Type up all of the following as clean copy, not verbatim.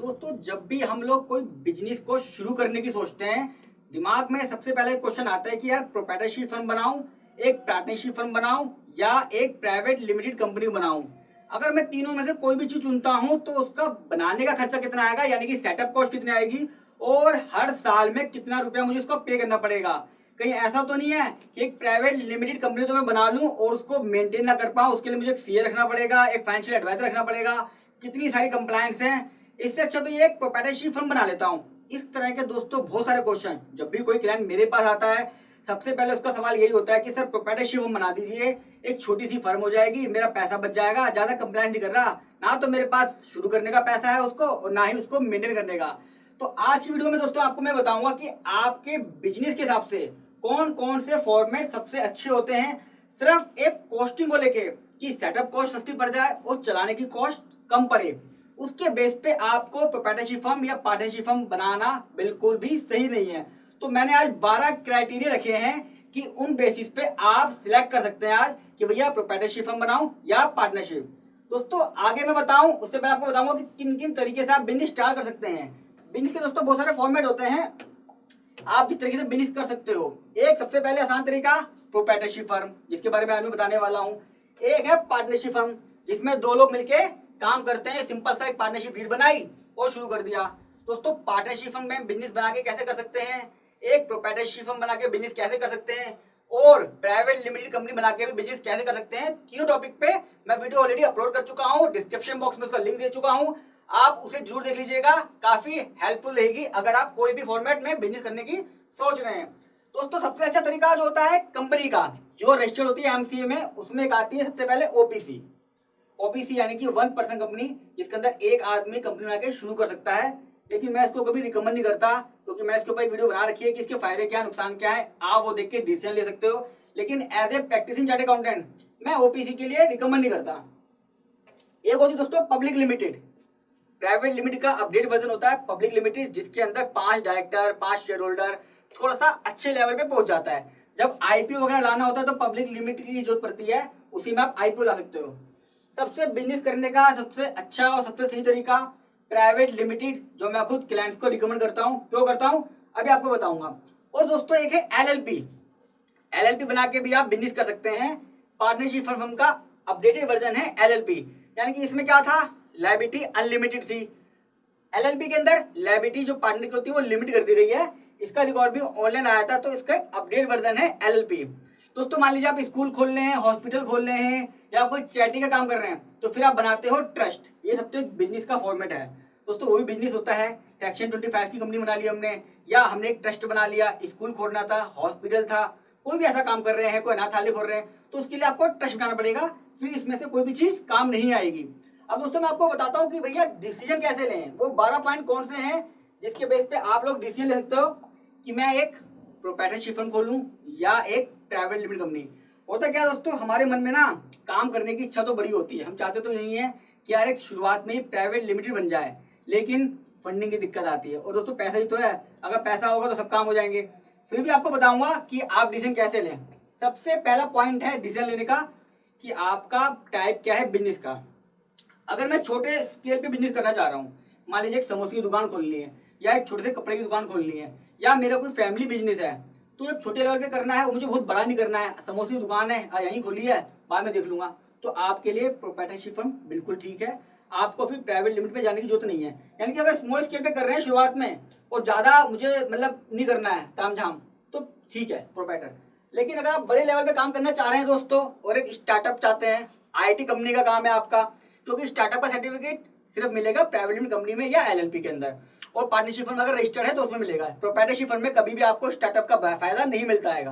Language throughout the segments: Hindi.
दोस्तों जब भी हम लोग कोई बिजनेस को शुरू करने की सोचते हैं, दिमाग में सबसे पहले क्वेश्चन आता है कि यार प्रोप्राइटरशिप फर्म बनाऊं, एक पार्टनरशिप फर्म बनाऊं या एक प्राइवेट लिमिटेड कंपनी बनाऊं। अगर मैं तीनों में से कोई भी चीज चुनता हूं तो उसका बनाने का खर्चा कितना आएगा, यानी कि सेटअप कॉस्ट कितनी आएगी और हर साल में कितना रुपया मुझे उसको पे करना पड़ेगा। कहीं ऐसा तो नहीं है कि एक प्राइवेट लिमिटेड कंपनी तो मैं बना लूं और उसको मेंटेन ना कर पाऊं, उसके लिए मुझे एक सीए रखना पड़ेगा, एक फाइनेंशियल एडवाइजर रखना पड़ेगा, कितनी सारी कंप्लायंस हैं। इससे अच्छा तो ये एक प्रोप्राइटरशिप फर्म बना लेता हूँ। इस तरह के दोस्तों बहुत सारे क्वेश्चन जब भी कोई क्लाइंट मेरे पास आता है, सबसे पहले उसका सवाल यही होता है कि सर प्रोप्राइटरशिप फर्म बना दीजिए, एक छोटी सी फर्म हो जाएगी, मेरा पैसा बच जाएगा, ज्यादा कंप्लाइंट नहीं कर रहा, ना तो मेरे पास शुरू करने का पैसा है उसको और ना ही उसको मेंटेन करने का। तो आज की वीडियो में दोस्तों आपको मैं बताऊंगा कि आपके बिजनेस के हिसाब से कौन कौन से फॉर्मेट सबसे अच्छे होते हैं, सिर्फ एक कॉस्टिंग को लेके कि सेटअप कॉस्ट सस्ती पड़ जाए और चलाने की कॉस्ट कम पड़े, उसके बेस पे आपको प्रोप्राइटरशिप फर्म या पार्टनरशिप फर्म बनाना बिल्कुल भी सही नहीं है। तो मैंने आज 12 क्राइटेरिया रखे हैं कि उन बेसिस पे आप सिलेक्ट कर सकते हैं आज कि भैया प्रोप्राइटरशिप फर्म बनाऊं या पार्टनरशिप। दोस्तों आगे मैं बताऊं उससे पहले आपको बताऊंगा कि किन किन तरीके से आप बिजनेस स्टार्ट कर सकते हैं। बिजनेस के दोस्तों बहुत सारे फॉर्मेट होते हैं, आप जिस तरीके से बिजनेस कर सकते हो। एक सबसे पहले आसान तरीका प्रोप्राइटरशिप फर्म, जिसके बारे में आज मैं बताने वाला हूँ। एक है पार्टनरशिप फर्म, जिसमें दो लोग मिलके काम करते हैं। सिंपल सा एक पार्टनरशिप डीड बनाई और शुरू कर दिया। दोस्तों पार्टनरशिप फर्म में बिजनेस बना के कैसे कर सकते हैं, एक प्रोप्राइटरशिप फर्म बना के बिजनेस कैसे कर सकते हैं और प्राइवेट लिमिटेड कंपनी बना के भी बिजनेस कैसे कर सकते हैं, तीनों टॉपिक पे मैं वीडियो ऑलरेडी अपलोड कर चुका हूँ। डिस्क्रिप्शन बॉक्स में उसका लिंक दे चुका हूँ, आप उसे जरूर देख लीजिएगा, काफी हेल्पफुल रहेगी अगर आप कोई भी फॉर्मेट में बिजनेस करने की सोच रहे हैं। दोस्तों सबसे अच्छा तरीका जो होता है कंपनी का, जो रजिस्टर्ड होती है एमसीए में, उसमें एक आती है सबसे पहले ओपीसी। ओपीसी यानी कि 1% कंपनी, जिसके अंदर एक आदमी कंपनी बना के शुरू कर सकता है। लेकिन मैं इसको कभी रिकमेंड नहीं करता, क्योंकि मैं इसके ऊपर वीडियो बना रखी है कि इसके फायदे क्या नुकसान क्या है, आप वो देख के डिसीजन ले सकते हो। लेकिन as a practicing chartered accountant मैं ओपीसी के लिए रिकमेंड नहीं करता। एक होती दोस्तों पब्लिक लिमिटेड। प्राइवेट लिमिटेड का अपडेट वर्जन होता है पब्लिक लिमिटेड, जिसके अंदर 5 डायरेक्टर, 5 शेयर होल्डर, थोड़ा सा अच्छे लेवल पे पहुंच जाता है। जब आईपीओ वगैरह लाना होता है तो पब्लिक लिमिटेड की जरूरत पड़ती है, उसी में आप आईपीओ ला सकते हो। सबसे बिजनेस करने का सबसे अच्छा और सबसे सही तरीका प्राइवेट लिमिटेड, जो मैं खुद क्लाइंट्स को रिकमेंड करता हूँ। क्यों करता हूँ अभी आपको बताऊंगा। और दोस्तों एक है एलएलपी। एलएलपी बना के भी आप बिजनेस कर सकते हैं। पार्टनरशिप फर्म का अपडेटेड वर्जन है एलएलपी, यानी कि इसमें क्या था, लायबिलिटी अनलिमिटेड थी। एलएलपी के अंदर लायबिलिटी जो पार्टनर की होती है वो लिमिट कर दी गई है। इसका रिकॉर्ड भी ऑनलाइन आया था, तो इसका अपडेट वर्जन है एलएलपी। दोस्तों मान लीजिए आप स्कूल खोल रहे हैं, हॉस्पिटल खोल रहे हैं या कोई चैरिटी का काम कर रहे हैं, तो फिर आप बनाते हो ट्रस्ट। ये सब तो एक बिजनेस का फॉर्मेट है दोस्तों, वो भी बिजनेस होता है। सेक्शन 25 की कंपनी बना ली हमने, या हमने एक ट्रस्ट बना लिया, स्कूल खोलना था, हॉस्पिटल था, कोई भी ऐसा काम कर रहे हैं, कोई अनाथालय खोल रहे हैं, तो उसके लिए आपको ट्रस्ट बनाना पड़ेगा, फिर इसमें से कोई भी चीज काम नहीं आएगी। अब दोस्तों मैं आपको बताता हूँ कि भैया डिसीजन कैसे लें, वो 12 पॉइंट कौन से हैं जिसके बेस पे आप लोग डिसीजन ले सकते हो कि मैं एक प्रोप्राइटरशिप फर्म खोलूं या एक प्राइवेट लिमिटेड कंपनी। होता क्या दोस्तों, हमारे मन में ना काम करने की इच्छा तो बड़ी होती है, हम चाहते तो यही है कि यार एक शुरुआत में ही प्राइवेट लिमिटेड बन जाए, लेकिन फंडिंग की दिक्कत आती है। और दोस्तों पैसा ही तो है, अगर पैसा होगा तो सब काम हो जाएंगे। फिर भी आपको बताऊंगा कि आप डिसीजन कैसे लें। सबसे पहला पॉइंट है डिसीजन लेने का कि आपका टाइप क्या है बिजनेस का। अगर मैं छोटे स्केल पे बिजनेस करना चाह रहा हूँ, मान लीजिए एक समोसे की दुकान खोलनी है या एक छोटे से कपड़े की दुकान खोलनी है, या मेरा कोई फैमिली बिजनेस है, तो एक छोटे लेवल पे करना है, मुझे बहुत बड़ा नहीं करना है, समोसे की दुकान है यहीं खोली है, बाद में देख लूंगा, तो आपके लिए प्रोप्राइटरशिप फर्म बिल्कुल ठीक है। आपको फिर प्राइवेट लिमिट पे जाने की जरूरत नहीं है। यानी कि अगर स्मॉल स्केल पे कर रहे हैं शुरुआत में और ज्यादा मुझे मतलब नहीं करना है तामझाम, तो ठीक है प्रोप्राइटर। लेकिन अगर आप बड़े लेवल पे काम करना चाह रहे हैं दोस्तों और एक स्टार्टअप चाहते हैं, आईटी कंपनी का काम है आपका, क्योंकि स्टार्टअप का सर्टिफिकेट सिर्फ मिलेगा प्राइवेट लिमिटेड कंपनी में या एलएलपी के अंदर, और पार्टनरशिप फर्म अगर रजिस्टर्ड है तो उसमें मिलेगा। प्रोप्राइटरशिप फर्म में कभी भी आपको स्टार्टअप का फायदा नहीं मिलता है।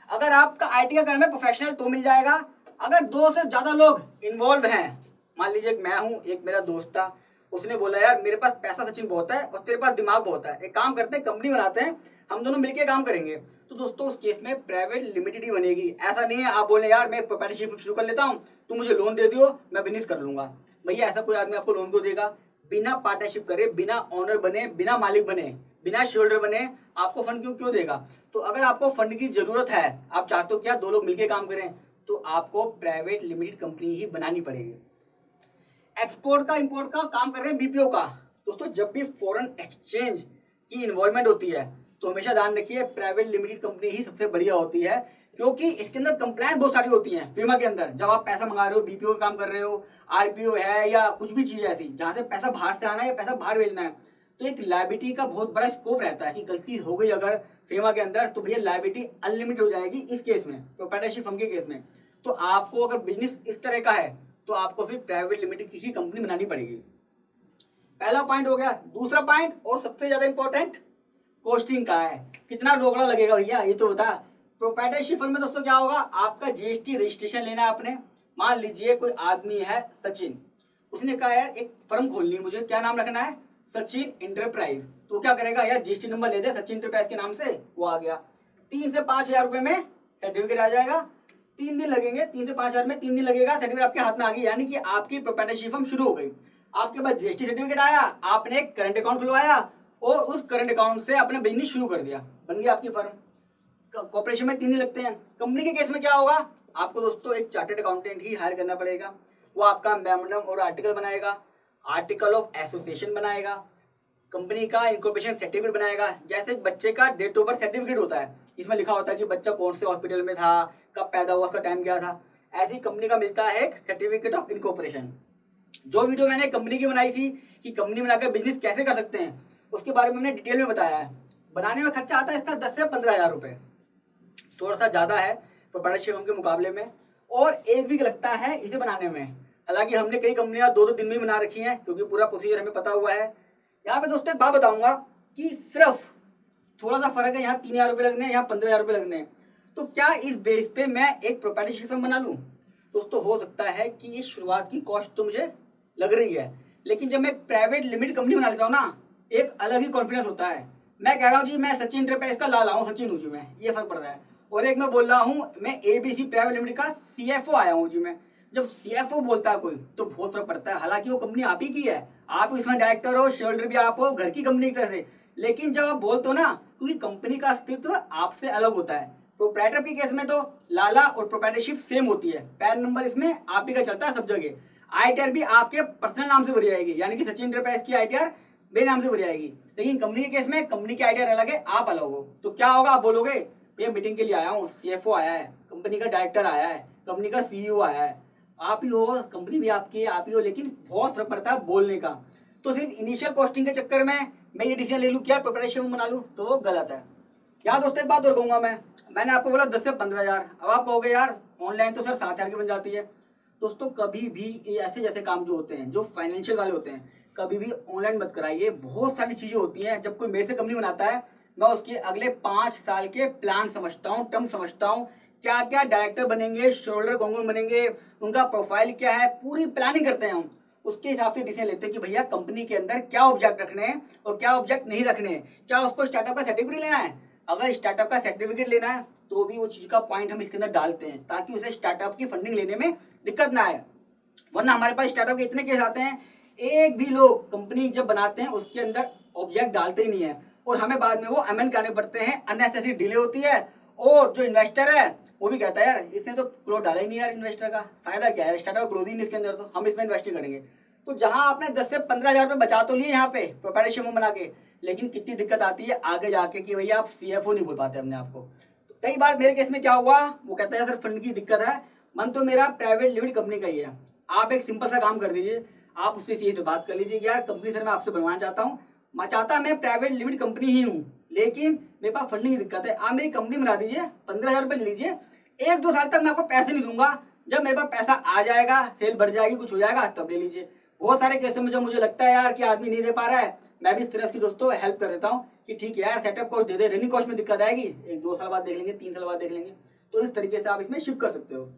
अगर आपका आईटी का काम है प्रोफेशनल तो मिल जाएगा। अगर 2 से ज्यादा लोग इन्वॉल्व हैं, मान लीजिए मैं हूँ, एक मेरा दोस्त था, उसने बोला यार मेरे पास पैसा सचिन बहुत है और तेरे पास दिमाग बहुत है, एक काम करते हैं कंपनी बनाते हैं, हम दोनों मिलकर काम करेंगे, तो दोस्तों उस केस में प्राइवेट लिमिटेड ही बनेगी। ऐसा नहीं है आप बोले यार मैं प्रोप्राइटरशिप शुरू कर लेता हूँ, तुम मुझे लोन दे दियो मैं बिजनेस कर लूंगा। भैया ऐसा कोई आदमी आपको लोन को देगा? बिना पार्टनरशिप करे, बिना ऑनर बने, बिना मालिक बने, बिना शेयर होल्डर बने आपको फंड क्यों क्यों देगा? तो अगर आपको फंड की जरूरत है, आप चाहते हो क्या 2 लोग मिलकर काम करें, तो आपको प्राइवेट लिमिटेड कंपनी ही बनानी पड़ेगी। एक्सपोर्ट का इंपोर्ट का काम कर रहे हैं बीपीओ का, दोस्तों जब भी फॉरेन एक्सचेंज की इन्वॉल्वमेंट होती है तो हमेशा ध्यान रखिए प्राइवेट लिमिटेड कंपनी ही सबसे बढ़िया होती है, क्योंकि इसके अंदर कंप्लायंस बहुत सारी होती हैं फीमा के अंदर। जब आप पैसा मंगा रहे हो, बीपीओ का काम कर रहे हो, आरपीओ है या कुछ भी चीज ऐसी जहां से पैसा बाहर से आना है या पैसा बाहर भेजना है, तो एक लायबिलिटी का बहुत बड़ा स्कोप रहता है कि गलती हो गई अगर फीमा के अंदर तो भैया लायबिलिटी अनलिमिटेड हो जाएगी इस केस में, प्रोप्राइटरशिप फर्म के केस में। तो आपको अगर बिजनेस इस तरह का है तो आपको फिर प्राइवेट लिमिटेड की ही कंपनी बनानी पड़ेगी। पहला पॉइंट हो गया। दूसरा पॉइंट और सबसे ज्यादा इंपॉर्टेंट कॉस्टिंग का है। कितना रोकड़ा लगेगा भैया ये तो बता। प्रोप्राइटरशिप फर्म में दोस्तों क्या होगा, आपका जीएसटी रजिस्ट्रेशन लेना है आपने। मान लीजिए कोई आदमी है सचिन, उसने कहा यार एक फर्म खोलनी है मुझे, क्या नाम रखना है, सचिन इंटरप्राइज। तो क्या करेगा यार, जीएसटी नंबर ले दे सचिन इंटरप्राइज के नाम से, वो आ गया। 3 से 5 हजार रुपए में सर्टिफिकेट आ जाएगा। 3 दिन लगेंगे, 3 से 5 हजार में 3 दिन लगेगा, सर्टिफिकेट आपके हाथ में आ गई, यानी कि आपकी प्रोप्राइटरशिप फर्म शुरू हो गई। आपके पास जीएसटी सर्टिफिकेट आया, आपने एक करंट अकाउंट खुलवाया और उस करंट अकाउंट से अपने बिजनेस शुरू कर दिया, बन गया आपकी फर्म। कॉर्पोरेशन में 3 दिन लगते हैं। कंपनी के केस में क्या होगा, आपको दोस्तों एक चार्टर्ड अकाउंटेंट ही हायर करना पड़ेगा। वो आपका मेमोरेंडम और आर्टिकल बनाएगा, आर्टिकल ऑफ एसोसिएशन बनाएगा, कंपनी का इनकॉर्पोरेशन सर्टिफिकेट बनाएगा। जैसे बच्चे का डेट ऑफ बर्थ सर्टिफिकेट होता है, इसमें लिखा होता है कि बच्चा कौन से हॉस्पिटल में था, कब पैदा हुआ, उसका टाइम क्या था, ऐसी कंपनी का मिलता है एक सर्टिफिकेट ऑफ इनकॉर्पोरेशन। जो वीडियो मैंने कंपनी की बनाई थी कि कंपनी बनाकर बिजनेस कैसे कर सकते हैं, उसके बारे में मैंने डिटेल में बताया है। बनाने में खर्चा आता है इसका 10 से 15 हजार रुपए, थोड़ा सा ज्यादा है प्रोप्राइटरशिप फर्म के मुकाबले में, और 1 वीक लगता है इसे बनाने में। हालांकि हमने कई कंपनियां 2-2 दिन में बना रखी हैं, क्योंकि पूरा प्रोसीजर हमें पता हुआ है। यहाँ पे दोस्तों एक बात बताऊंगा कि सिर्फ थोड़ा सा फर्क है, यहाँ 3 हजार रुपये लगने हैं, यहाँ 15 हजार रुपये लगने हैं। तो क्या इस बेस पे मैं एक प्रोप्राइटरशिप फर्म बना लूँ? दोस्तों हो सकता है कि ये शुरुआत की कॉस्ट तो मुझे लग रही है, लेकिन जब मैं एक प्राइवेट लिमिटेड कंपनी बना लेता हूँ ना, एक अलग ही कॉन्फिडेंस होता है। मैं कह रहा हूँ जी मैं सचिन इंटरप्राइज का लाला हूँ, सचिन हूँ जी मैं, ये फर्क पड़ता है। और एक मैं बोल रहा हूँ मैं एबीसी प्राइवेट लिमिटेड का सीएफओ आया हूँ जी मैं। जब सीएफओ बोलता है कोई तो बहुत फर्क पड़ता है। हालांकि वो कंपनी आप ही की है, आप इसमें डायरेक्टर हो, शेयर होल्डर भी आप हो, घर की कंपनी की तरह से, लेकिन जब आप बोलते हो ना, क्योंकि कंपनी का अस्तित्व आपसे अलग होता है। प्रोप्राइटर के केस में तो लाला और प्रोप्राइटरशिप सेम होती है, पैन नंबर इसमें आप ही का चलता है सब जगह। आईटीआर भी आपके पर्सनल नाम से भरी जाएगी, यानी कि सचिन इंटरप्राइज की आईटीआर मेरे नाम से भरी जाएगी। लेकिन कंपनी के केस में कंपनी की आईटीआर अलग है, आप अलग हो। तो क्या होगा, आप बोलोगे भैया मीटिंग के लिए आया हूँ, सीएफओ आया है, कंपनी का डायरेक्टर आया है, कंपनी का सीईओ आया है, आप ही हो, कंपनी भी आपकी है, आप ही हो, लेकिन बहुत फर्क पड़ता है बोलने का। तो सिर्फ इनिशियल कॉस्टिंग के चक्कर में मैं ये डिसीजन ले लूँ क्या प्रिपरेशन बना लूँ, तो वो गलत है। यहाँ दोस्तों एक बात और कहूँगा मैंने आपको बोला 10 से 15 हजार, अब आप कहोगे यार ऑनलाइन तो सर 7 हजार की बन जाती है। दोस्तों कभी भी ऐसे जैसे काम जो होते हैं, जो फाइनेंशियल वाले होते हैं, कभी भी ऑनलाइन मत कराइए। बहुत सारी चीजें होती हैं। जब कोई मेरे से कंपनी बनाता है, मैं उसके अगले 5 साल के प्लान समझता हूँ, टर्म समझता हूँ, क्या क्या डायरेक्टर बनेंगे, शोल्डर कौन बनेंगे, उनका प्रोफाइल क्या है, पूरी प्लानिंग करते हैं हम। उसके हिसाब से डिसीजन लेते हैं कि भैया कंपनी के अंदर क्या ऑब्जेक्ट रखने हैं और क्या ऑब्जेक्ट नहीं रखने हैं। क्या उसको स्टार्टअप का सर्टिफिकेट लेना है, अगर स्टार्टअप का सर्टिफिकेट लेना है तो भी वो चीज का पॉइंट हम इसके अंदर डालते हैं, ताकि उसे स्टार्टअप की फंडिंग लेने में दिक्कत ना आए। वरना हमारे पास स्टार्टअप के इतने केस आते हैं, एक भी लोग कंपनी जब बनाते हैं उसके अंदर ऑब्जेक्ट डालते ही नहीं है, और हमें बाद में वो अमेंड करने पड़ते हैं, अननेसेसरी डिले होती है। और जो इन्वेस्टर है वो भी कहता है यार इसने तो क्लोज डाला ही नहीं, यार इन्वेस्टर का फायदा क्या है, स्टार्टअप क्लोज ही नहीं इसके अंदर, तो हम इसमें इन्वेस्ट करेंगे। तो जहां आपने 10 से 15 हजार रुपए बचा तो लिए यहाँ पे प्रोप्राइटरशिप बना के, लेकिन कितनी दिक्कत आती है आगे जाके कि भैया आप सीएफओ नहीं बोल पाते अपने आप को। तो कई बार मेरे केस में क्या हुआ, वो कहता है सर फंड की दिक्कत है, मन तो मेरा प्राइवेट लिमिटेड कंपनी का ही है। आप एक सिंपल सा काम कर दीजिए, आप उससे सीधे से बात कर लीजिए कि यार कंपनी सर मैं आपसे बनवाना चाहता हूँ, मैं प्राइवेट लिमिटेड कंपनी ही हूँ, लेकिन मेरे पास फंडिंग की दिक्कत है, आप मेरी कंपनी बना दीजिए, 15 हजार रुपये ले लीजिए, 1-2 साल तक मैं आपको पैसे नहीं दूंगा, जब मेरे पास पैसा आ जाएगा, सेल बढ़ जाएगी, कुछ हो जाएगा, तब ले लीजिए। बहुत सारे केसों में जब मुझे लगता है यार कि आदमी नहीं दे पा रहा है, मैं भी इस तरह की दोस्तों हेल्प कर देता हूँ कि ठीक है यार सेटअप कॉस्ट दे दे, रनिंग कॉस्ट में दिक्कत आएगी, 1-2 साल बाद देख लेंगे, 3 साल बाद देख लेंगे। तो इस तरीके से आप इसमें शिफ्ट कर सकते हो।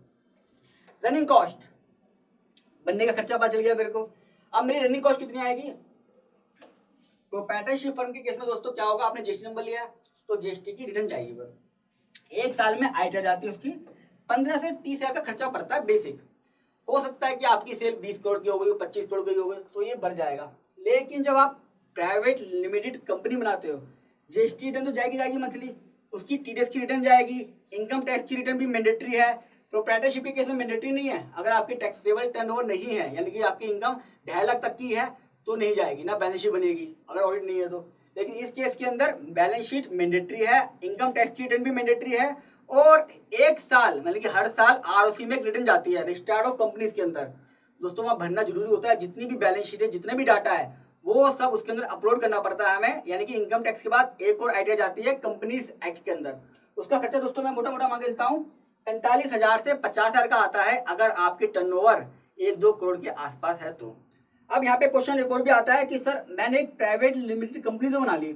रनिंग कॉस्ट, बनने का खर्चा पता चल गया मेरे को। अब मेरी रनिंग कॉस्ट कितनी आएगी, प्रोप्राइटरशिप फर्म के केस में दोस्तों क्या होगा, आपने जीएसटी नंबर लिया तो जीएसटी की रिटर्न चाहिए, बस 1 साल में आईटीआर जाती है उसकी, 15 से 30 हजार का खर्चा पड़ता है बेसिक। हो सकता है कि आपकी सेल 20 करोड़ की हो गई, 25 करोड़ की हो गई, तो ये बढ़ जाएगा। लेकिन जब आप प्राइवेट लिमिटेड कंपनी बनाते हो, जीएसटी रिटर्न तो जाएगी मंथली, उसकी टीडीएस की रिटर्न जाएगी, इनकम टैक्स की रिटर्न भी मैंडेटरी है। प्रोप्राइटरशिप के केस में मैंडेटरी नहीं है। अगर आपकी टैक्सेबल टर्नओवर नहीं है, यानी कि आपकी इनकम 2.5 लाख तक की है, तो नहीं जाएगी, ना बैलेंस शीट बनेगी अगर ऑडिट नहीं है तो। लेकिन इस केस के अंदर बैलेंस शीट मैंडेटरी है, इनकम टैक्स की रिटर्न भी मैंडेटरी है, और 1 साल मतलब कि हर साल आरओसी में एक रिटर्न जाती है रजिस्टर्ड ऑफ कंपनीज के अंदर। दोस्तों वहाँ भरना जरूरी होता है, जितनी भी बैलेंस शीट है, जितने भी डाटा है, वो सब उसके अंदर अपलोड करना पड़ता है हमें। यानी कि इनकम टैक्स के बाद एक और आइडिया जाती है कंपनीज एक्ट के अंदर। उसका खर्चा दोस्तों मैं मोटा मोटा मान के चलता हूँ 45,000 से 50,000 का आता है, अगर आपकी टर्नओवर 1-2 करोड़ के आसपास है तो। अब यहाँ पे क्वेश्चन एक और भी आता है कि सर मैंने एक प्राइवेट लिमिटेड कंपनी तो बना ली,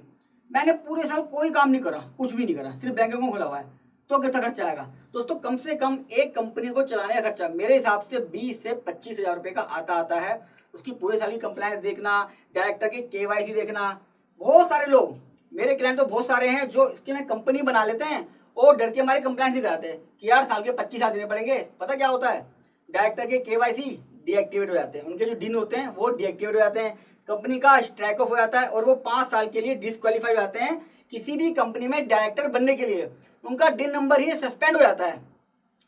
मैंने पूरे साल कोई काम नहीं करा, कुछ भी नहीं करा, सिर्फ बैंक अकाउंट खोला हुआ है, तो कितना खर्चा आएगा? दोस्तों कम से कम एक कंपनी को चलाने का खर्चा मेरे हिसाब से 20 से 25,000 रुपये का आता है। उसकी पूरे साल की कंप्लायंस देखना, डायरेक्टर की केवाईसी देखना। बहुत सारे लोग, मेरे क्लाइंट तो बहुत सारे हैं जो इसके में कंपनी बना लेते हैं और डर के हमारे कंप्लायंस नहीं कराते हैं कि यार साल के 25,000 देने पड़ेंगे। पता क्या होता है, डायरेक्टर के केवाईसी डीएक्टिवेट हो जाते हैं, उनके जो दिन होते हैं वो डीएक्टिवेट हो जाते हैं, कंपनी का स्ट्राइक ऑफ हो जाता है और वो 5 साल के लिए डिस्क्वालीफाई हो जाते हैं किसी भी कंपनी में डायरेक्टर बनने के लिए। उनका दिन नंबर ही सस्पेंड हो जाता है।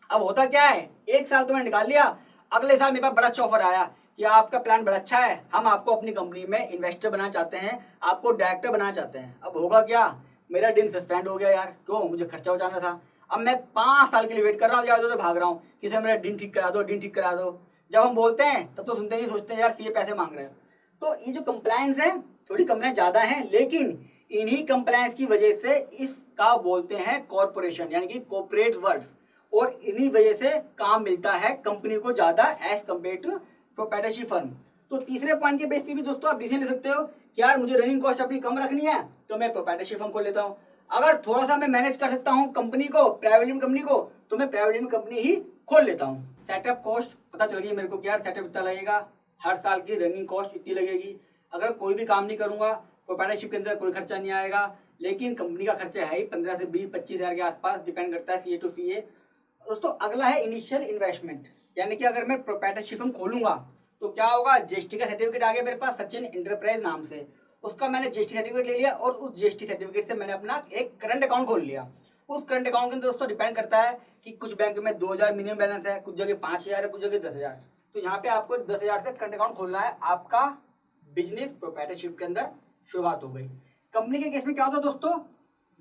अब होता क्या है, 1 साल तो मैंने निकाल लिया, अगले साल मेरे पास बड़ा अच्छा ऑफर आया कि आपका प्लान बड़ा अच्छा है, हम आपको अपनी कंपनी में इन्वेस्टर बनाना चाहते हैं, आपको डायरेक्टर बनाना चाहते हैं। अब होगा क्या, मेरा दिन सस्पेंड हो गया यार, क्यों, मुझे खर्चा बचाना था। अब मैं 5 साल के लिए वेट कर रहा हूँ, या तो भाग रहा हूँ कि सर मेरा दिन ठीक करा दो, दिन ठीक करा दो। जब हम बोलते हैं तब तो सुनते नहीं, सोचते हैं यार सीए पैसे मांग रहे हैं। तो ये जो कंप्लायंस है, थोड़ी कंप्लायंस ज़्यादा है, लेकिन इन्हीं कंप्लायंस की वजह से इसका बोलते हैं कॉर्पोरेशन, यानी कि कॉर्पोरेट वर्ड्स, और इन्हीं वजह से काम मिलता है कंपनी को ज़्यादा as compare to proprietorship firm. तो तीसरे पॉइंट के बेस पे भी दोस्तों आप डिसीजन ले सकते हो कि यार मुझे रनिंग कॉस्ट अपनी कम रखनी है तो मैं प्रोप्राइटरशिप फर्म खोल लेता हूँ। अगर थोड़ा सा मैं मैनेज कर सकता हूँ कंपनी को, प्राइवेट लिमिटेड कंपनी को, तो मैं प्राइवेट लिमिटेड कंपनी ही खोल लेता हूँ। सेटअप कॉस्ट पता चल गई मेरे को कि यार सेटअप इतना लगेगा, हर साल की रनिंग कॉस्ट इतनी लगेगी, अगर कोई भी काम नहीं करूँगा प्रोप्राइटरशिप के अंदर कोई खर्चा नहीं आएगा, लेकिन कंपनी का खर्चा है ही 15 से 20-25,000 के आसपास, डिपेंड करता है सीए टू सीए। दोस्तों अगला है इनिशियल इन्वेस्टमेंट, यानी कि अगर मैं प्रोप्राइटरशिप फर्म खोलूंगा तो क्या होगा, जीएसटी का सर्टिफिकेट आ गया मेरे पास सचिन इंटरप्राइज नाम से, उसका मैंने जीएसटी सर्टिफिकेट ले लिया और उस जीएसटी सर्टिफिकेट से मैंने अपना एक करंट अकाउंट खोल लिया। उस करंट अकाउंट के अंदर दोस्तों डिपेंड करता है कि कुछ बैंक में 2,000 मिनिमम बैलेंस है, कुछ जगह 5,000 है, कुछ जगह 10,000। तो यहाँ पे आपको 10,000 से करंट अकाउंट खोलना है, आपका बिजनेस प्रोप्राइटरशिप के अंदर शुरुआत हो गई। कंपनी के केस में क्या होता है दोस्तों,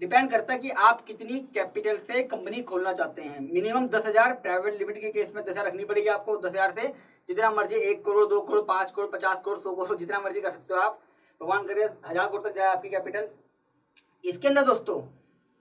डिपेंड करता है कि आप कितनी कैपिटल से कंपनी खोलना चाहते हैं। मिनिमम 10,000, प्राइवेट लिमिटेड के केस में 10,000 रखनी पड़ेगी आपको। 10,000 से जितना मर्जी 1 करोड़, 2 करोड़, 5 करोड़, 50 करोड़, 100 करोड़, जितना मर्जी कर सकते हो आप। भगवान करे 1,000 करोड़ तक जाए आपकी कैपिटल। इसके अंदर दोस्तों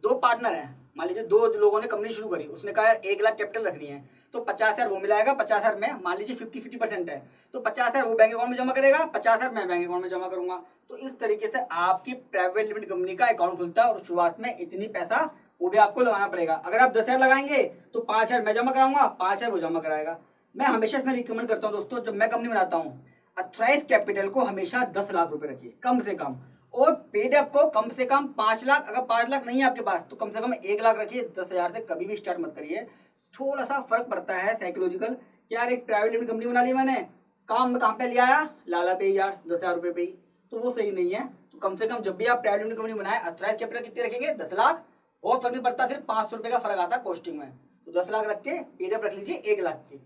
2 पार्टनर हैं, मान लीजिए 2 लोगों ने कंपनी शुरू करी, उसने कहा यार 1 लाख कैपिटल रखनी है, तो 50,000 वो मिलाएगा, 50,000 में, मान लीजिए 50-50% है, तो 50,000 वो बैंक अकाउंट में जमा करेगा, 50,000 मैं बैंक अकाउंट में जमा करूंगा। तो इस तरीके से आपकी प्राइवेट लिमिटेड कंपनी का अकाउंट खुलता है और शुरुआत में इतनी पैसा वो भी आपको लगाना पड़ेगा। अगर आप 10,000 लगाएंगे तो 5,000 मैं जमा कराऊंगा, 5,000 वो जमा कराएगा। मैं हमेशा इसमें रिकमेंड करता हूँ दोस्तों, जब मैं कंपनी बनाता हूँ, अथराइज कैपिटल को हमेशा 10 लाख रुपए रखिए कम से कम, और पेड अप को कम से कम 5 लाख। अगर 5 लाख नहीं है आपके पास तो कम से कम 1 लाख रखिए। 10,000 से कभी भी स्टार्ट मत करिए। थोड़ा सा फर्क पड़ता है साइकोलॉजिकल कि यार एक प्राइवेट लिमिटेड कंपनी बना ली मैंने, काम में कहाँ पे लिया आया, लाला पे यार 10,000 रुपये पे ही, तो वो सही नहीं है। तो कम से कम जब भी आप प्राइवेट लिमिटेड कंपनी बनाए, अथराइज कैपिटल कितने रखेंगे, 10 लाख। बहुत फर्क नहीं पड़ता, सिर्फ 500 रुपये का फर्क आता है कॉस्टिंग में। तो 10 लाख रख के पेड अप रख लीजिए 1 लाख की।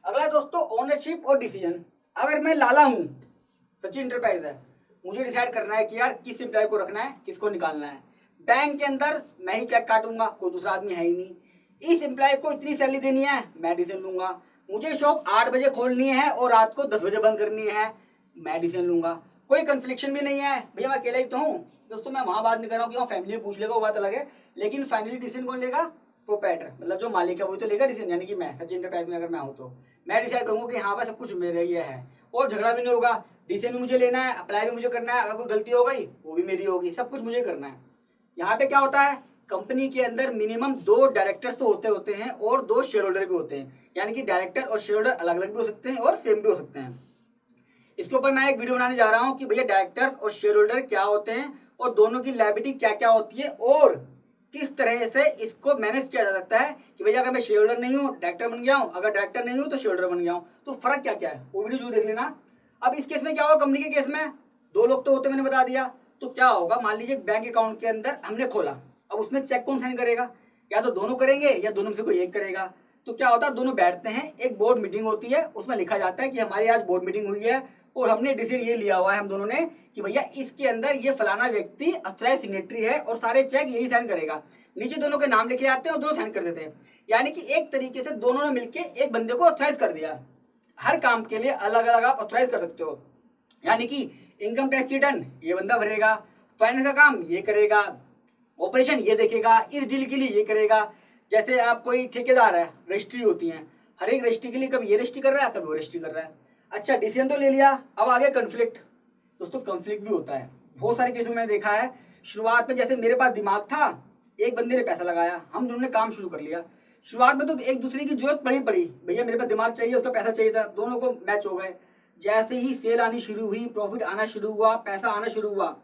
अगला दोस्तों ओनरशिप और डिसीजन। अगर मैं लाला हूँ, सचिन इंटरप्राइज है, मुझे डिसाइड करना है कि यार किस एम्प्लॉय को रखना है, किसको निकालना है। बैंक के अंदर मैं ही चेक काटूंगा, कोई दूसरा आदमी है ही नहीं। इस एम्प्लॉय को इतनी सैलरी देनी है, मैं डिसीजन लूंगा। मुझे शॉप 8 बजे खोलनी है और रात को 10 बजे बंद करनी है, मैं डिसीजन लूंगा। कोई कन्फ्लिक्शन भी नहीं है, भैया मैं अकेला ही तो हूँ दोस्तों। मैं वहाँ बात नहीं कर रहा हूँ कि वहाँ फैमिली में पूछ लेगा, वो बात अलग है, लेकिन फाइनली डिसीजन कौन लेगा, प्रोप्राइटर, मतलब जो मालिक है वही तो लेगा डिसीजन। यानी कि मैं सचिन इंटरप्राइज में अगर मैं हूँ तो मैं डिसाइड करूँगा कि हाँ भाई सब कुछ मेरे ये है, और झगड़ा भी नहीं होगा। डिसीजन भी मुझे लेना है, अप्लाई भी मुझे करना है, अगर कोई गलती हो गई वो भी मेरी होगी, सब कुछ मुझे करना है। यहाँ पे क्या होता है, कंपनी के अंदर मिनिमम 2 डायरेक्टर्स तो होते हैं और 2 शेयर होल्डर भी होते हैं। यानी कि डायरेक्टर और शेयर होल्डर अलग अलग भी हो सकते हैं और सेम भी हो सकते हैं। इसके ऊपर मैं एक वीडियो बनाने जा रहा हूँ कि भैया डायरेक्टर्स और शेयर होल्डर क्या होते हैं और दोनों की लायबिलिटी क्या क्या होती है और किस तरह से इसको मैनेज किया जा सकता है कि भैया अगर मैं शेयर होल्डर नहीं हूँ डायरेक्टर बन गया हूँ, अगर डायरेक्टर नहीं हूँ तो शेयर होल्डर बन गया हूँ, तो फर्क क्या क्या है वो वीडियो जरूर देख लेना। अब इस केस में क्या होगा, कंपनी के केस में 2 लोग तो होते, मैंने बता दिया। तो क्या होगा, मान लीजिए बैंक अकाउंट के अंदर हमने खोला, अब उसमें चेक कौन साइन करेगा, या तो दोनों करेंगे या दोनों में से कोई एक करेगा। तो क्या होता है, दोनों बैठते हैं, एक बोर्ड मीटिंग होती है, उसमें लिखा जाता है कि हमारी आज बोर्ड मीटिंग हुई है और हमने डिसीजन ये लिया हुआ है हम दोनों ने कि भैया इसके अंदर ये फलाना व्यक्ति ऑथराइज सिग्नेटरी है और सारे चेक यही साइन करेगा। नीचे दोनों के नाम लिखे आते हैं और दोनों साइन कर देते हैं। यानी कि एक तरीके से दोनों ने मिलकर एक बंदे को ऑथराइज कर दिया। हर काम के लिए अलग अलग आप ऑथराइज कर सकते हो। यानी कि इनकम टैक्स रिटर्न ये बंदा भरेगा, फाइनेंस का काम ये करेगा, ऑपरेशन ये देखेगा, इस डील के लिए ये करेगा। जैसे आप कोई ठेकेदार है, रजिस्ट्री होती है, हर एक रजिस्ट्री के लिए कभी ये रजिस्ट्री कर रहा है, कभी वो रजिस्ट्री कर रहा है। अच्छा, डिसीजन तो ले लिया, अब आगे कन्फ्लिक्ट। दोस्तों कन्फ्लिक्ट भी होता है, बहुत सारे केसों में मैंने देखा है। शुरुआत में जैसे मेरे पास दिमाग था, एक बंदे ने पैसा लगाया, हम दोनों ने काम शुरू कर लिया। शुरुआत में तो एक दूसरे की जरूरत पड़ी, भैया मेरे पास दिमाग चाहिए, उसका पैसा चाहिए था, दोनों को मैच हो गए। जैसे ही सेल आनी शुरू हुई, प्रॉफिट आना शुरू हुआ, पैसा आना शुरू हुआ,